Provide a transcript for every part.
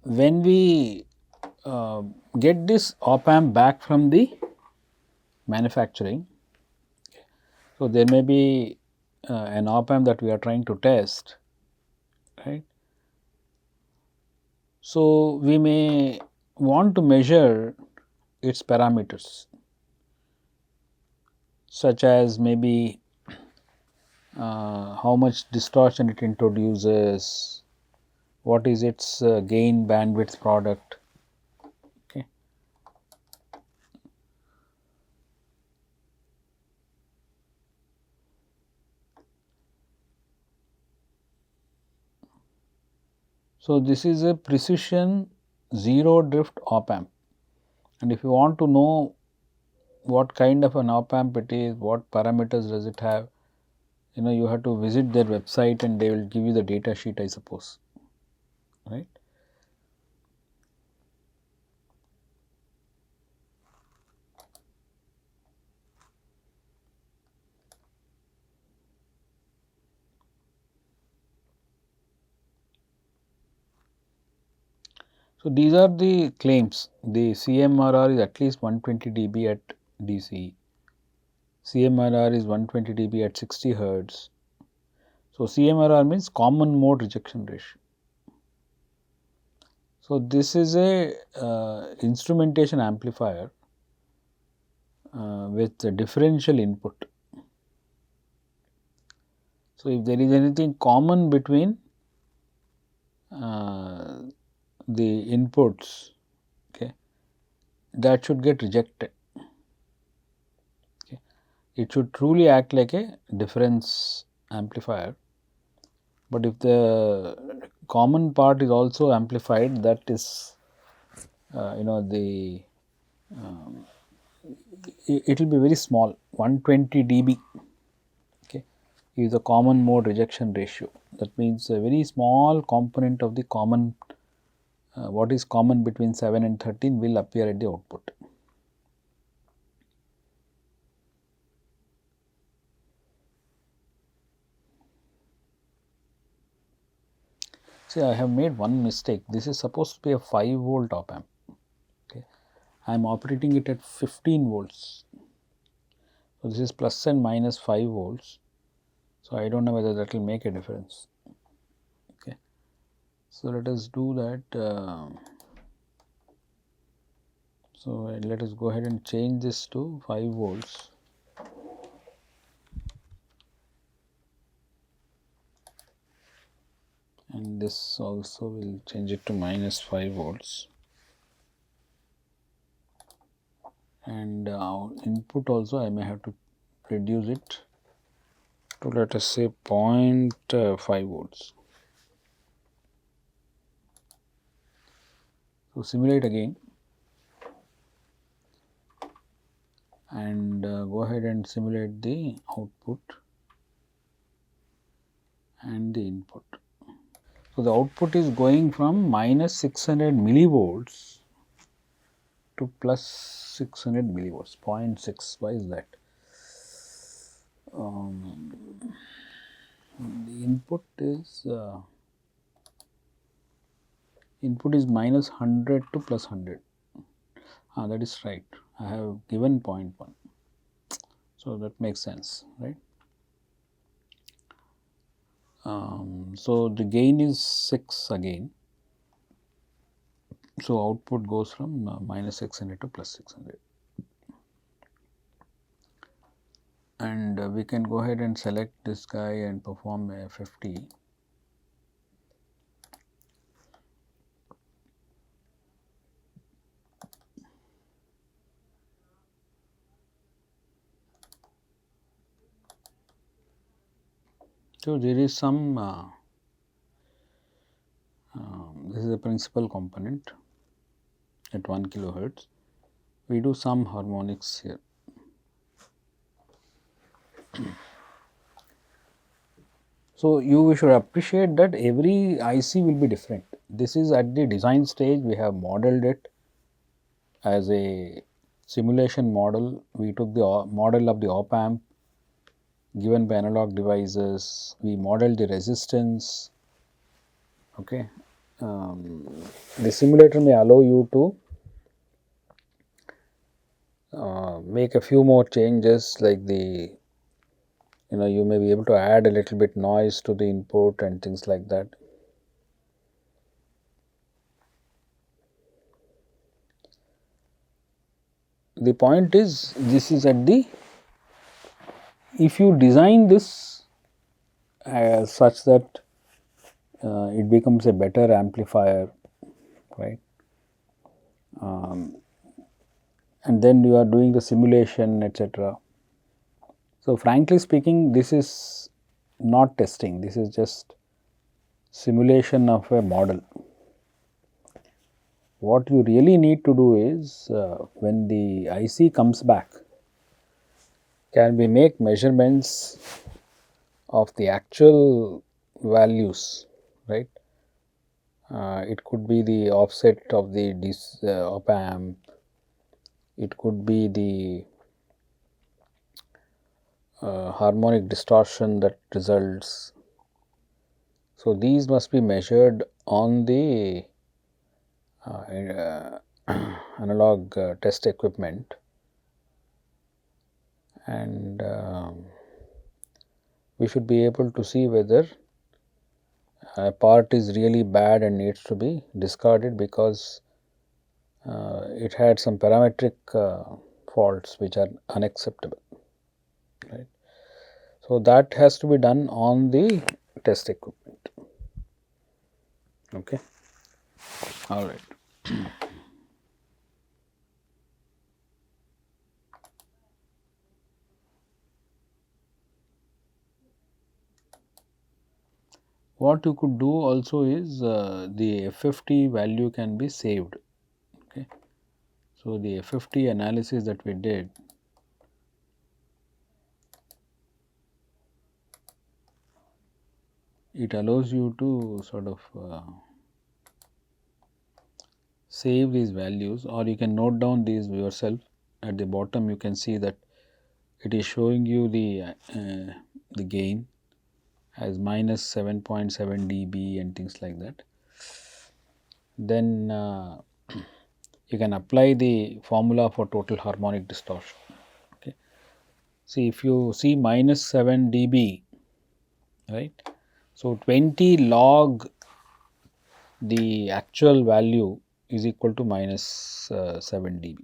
when we get this op amp back from the manufacturing, so there may be an op amp that we are trying to test, right. So, we may want to measure its parameters, such as maybe how much distortion it introduces, what is its gain bandwidth product. Okay. So, this is a precision zero drift op amp, and if you want to know what kind of an op amp it is, what parameters does it have, you have to visit their website and they will give you the data sheet, I suppose, right. So, these are the claims. The CMRR is at least 120 dB at DC, CMRR is 120 dB at 60 hertz. So, CMRR means common mode rejection ratio. So, this is a instrumentation amplifier with a differential input. So, if there is anything common between the inputs, okay, that should get rejected. Okay. It should truly act like a difference amplifier, but if the common part is also amplified, that is the it will be very small, 120 dB, okay, is the common mode rejection ratio. That means a very small component of the common what is common between 7 and 13 will appear at the output. See, I have made one mistake. This is supposed to be a 5-volt op amp. Okay. I am operating it at 15 volts. So, this is plus and minus 5 volts. So, I do not know whether that will make a difference. Okay. So, let us do that. So, let us go ahead and change this to 5 volts. And this also will change it to minus 5 volts. And input also I may have to reduce it to, let us say, 0.5 volts. So, simulate again and go ahead and simulate the output and the input. So, the output is going from minus 600 millivolts to plus 600 millivolts, 0.6. Why is that? The input is minus 100 to plus 100. That is right. I have given 0.1. So, that makes sense, right. So, the gain is 6 again. So, output goes from minus 600 to plus 600. And we can go ahead and select this guy and perform a FFT. So, there is some this is a principal component at 1 kilohertz. We do some harmonics here. So, you should appreciate that every IC will be different. This is at the design stage, we have modeled it as a simulation model. We took the model of the op amp given by analog devices, we modeled the resistance, okay, the simulator may allow you to make a few more changes, like the you may be able to add a little bit noise to the input and things like that. The point is, this is at the, if you design this such that it becomes a better amplifier, right, and then you are doing the simulation, etc. So, frankly speaking, this is not testing, this is just simulation of a model. What you really need to do is, when the IC comes back, can we make measurements of the actual values, right? It could be the offset of the op amp, it could be the harmonic distortion that results. So, these must be measured on the analog test equipment, and we should be able to see whether a part is really bad and needs to be discarded because it had some parametric faults which are unacceptable, right. So, that has to be done on the test equipment. Okay. All right. What you could do also is, the FFT value can be saved. Okay. So, the FFT analysis that we did, it allows you to sort of save these values, or you can note down these yourself. At the bottom you can see that it is showing you the gain as minus 7.7 dB and things like that. Then you can apply the formula for total harmonic distortion. Okay. See, if you see minus 7 dB, right. So, 20 log the actual value is equal to minus 7 dB.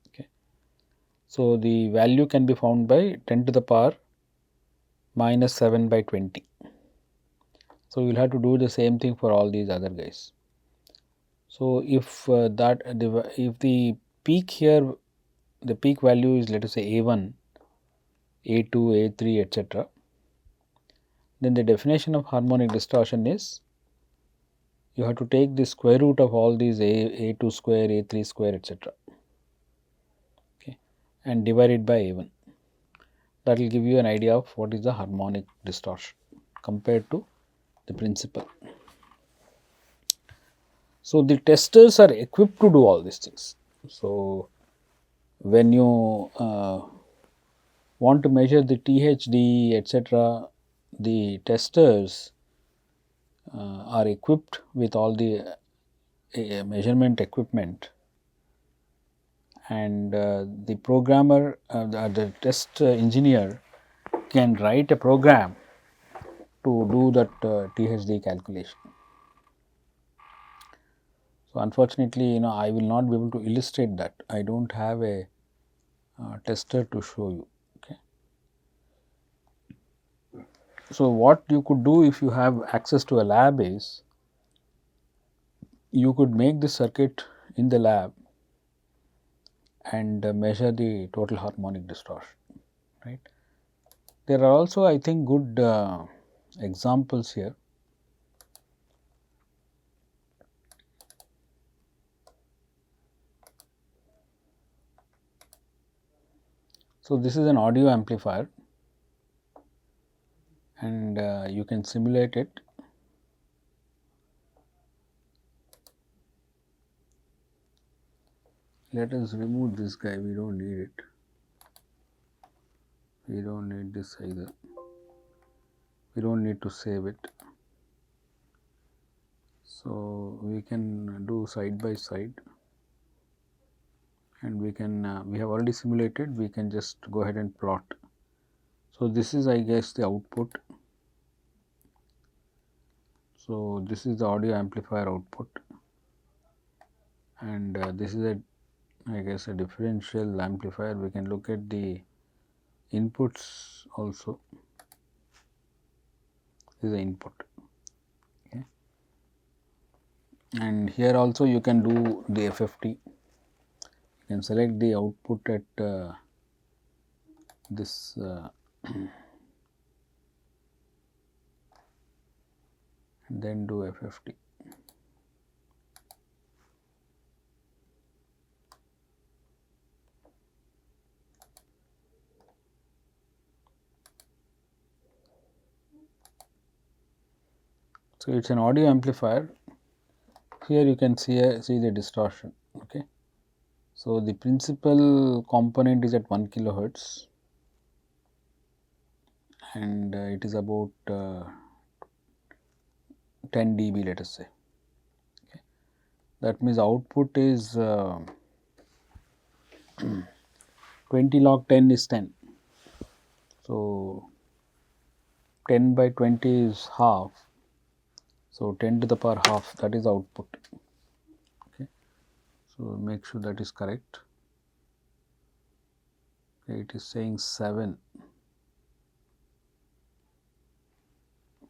Okay. So, the value can be found by 10 to the power minus 7 by 20. So, you will have to do the same thing for all these other guys. So, if if the peak here, the peak value is, let us say, A1, A2, A3, etc., then the definition of harmonic distortion is, you have to take the square root of all these A2 square, A3 square, etc., okay, and divide it by A1. That will give you an idea of what is the harmonic distortion compared to the principal. So, the testers are equipped to do all these things. So, when you want to measure the THD, etc., the testers are equipped with all the measurement equipment, and the programmer, the test engineer can write a program to do that THD calculation. So, unfortunately, I will not be able to illustrate that. I do not have a tester to show you. Okay. So, what you could do if you have access to a lab is, you could make the circuit in the lab and measure the total harmonic distortion, right. There are also, I think, good examples here. So, this is an audio amplifier, and you can simulate it. Let us remove this guy, we do not need it, we do not need this either, we do not need to save it. So, we can do side by side, and we can we have already simulated, we can just go ahead and plot. So, this is I guess the output. So, this is the audio amplifier output, and this is a I guess a differential amplifier. We can look at the inputs also. This is the input, okay. And here also you can do the FFT. You can select the output at this and then do FFT. So, it is an audio amplifier. Here you can see the distortion, okay. So, the principal component is at 1 kilohertz, and it is about 10 dB, let us say, okay. That means output is 20 log 10 is 10. So, 10 by 20 is half. So, 10 to the power half, that is output, okay. So, make sure that is correct. Okay, it is saying 7,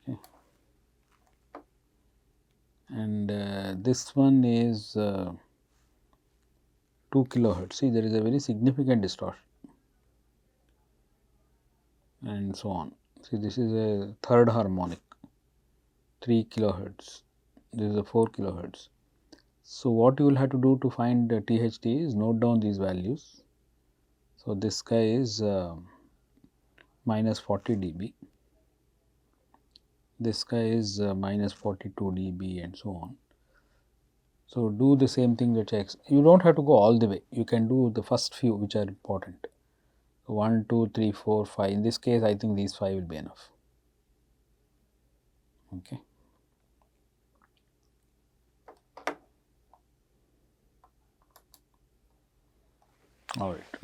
okay. And this one is 2 kilohertz. See, there is a very significant distortion, and so on. See, this is a third harmonic, 3 kilohertz, this is a 4 kilohertz. So, what you will have to do to find THD is note down these values. So, this guy is minus 40 dB, this guy is minus 42 dB, and so on. So, do the same thing which you do not have to go all the way, you can do the first few which are important. 1, 2, 3, 4, 5. In this case, I think these 5 will be enough. Okay. All right.